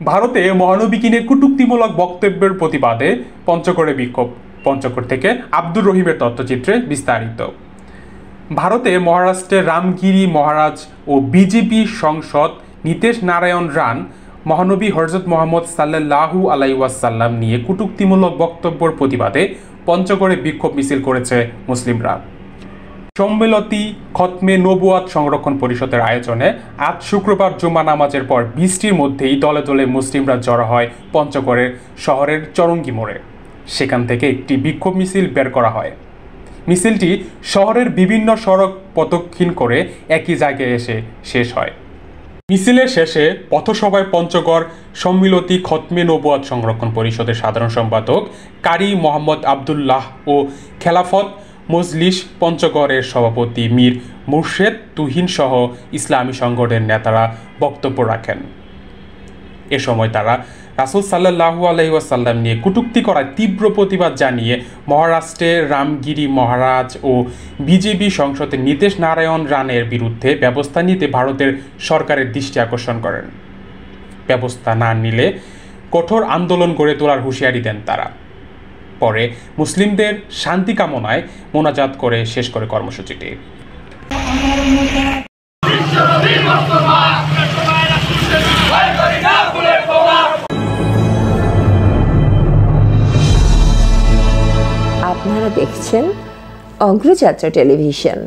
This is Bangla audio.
ভারতে মহানবীকে নিয়ে কটূক্তিমূলক বক্তব্যের প্রতিবাদে পঞ্চগড়ে বিক্ষোভ। পঞ্চগড় থেকে আব্দুর রহিমের তথ্যচিত্রে বিস্তারিত। ভারতে মহারাষ্ট্রের রামগিরি মহারাজ ও বিজেপি সাংসদ নীতেশ নারায়ণ রান মহানবী হযরত মুহাম্মদ সাল্লাল্লাহু আলাইহি ওয়াসাল্লাম নিয়ে কটূক্তিমূলক বক্তব্যের প্রতিবাদে পঞ্চগড়ে বিক্ষোভ মিছিল করেছে মুসলিমরা। সম্মেলতি খতমে নবুয়াত সংরক্ষণ পরিষদের আয়োজনে আজ শুক্রবার জুমা নামাজের পর বৃষ্টির মধ্যেই দলে দলে মুসলিমরা জড়ো হয় পঞ্চগড়ের শহরের চরঙ্গি মোড়ে। সেখান থেকে একটি বিক্ষোভ মিছিল বের করা হয়। মিছিলটি শহরের বিভিন্ন সড়ক প্রদক্ষিণ করে একই জায়গায় এসে শেষ হয়। মিছিলের শেষে পথসভায় পঞ্চগড় সম্মিলতি খতমে নবুয়াত সংরক্ষণ পরিষদের সাধারণ সম্পাদক কারি মোহাম্মদ আবদুল্লাহ ও খেলাফত মজলিস পঞ্চগড়ের সভাপতি মীর মুর্শেদ তুহিন সহ ইসলামী সংগঠনের নেতারা বক্তব্য রাখেন। এ সময় তারা রাসূল সাল্লাল্লাহু আলাইহি ওয়াসাল্লাম নিয়ে কটূক্তি করায় তীব্র প্রতিবাদ জানিয়ে মহারাষ্ট্রের রামগিরি মহারাজ ও বিজেপি সাংসদ নীতেশ নারায়ণ রানের বিরুদ্ধে ব্যবস্থা নিতে ভারতের সরকারের দৃষ্টি আকর্ষণ করেন। ব্যবস্থা না নিলে কঠোর আন্দোলন গড়ে তোলার হুঁশিয়ারি দেন তারা। পরে মুসলিমদের শান্তি কামনায় মোনাজাত করে শেষ করে কর্মসূচিটি। আপনারা দেখছেন অগ্রযাত্রা টেলিভিশন।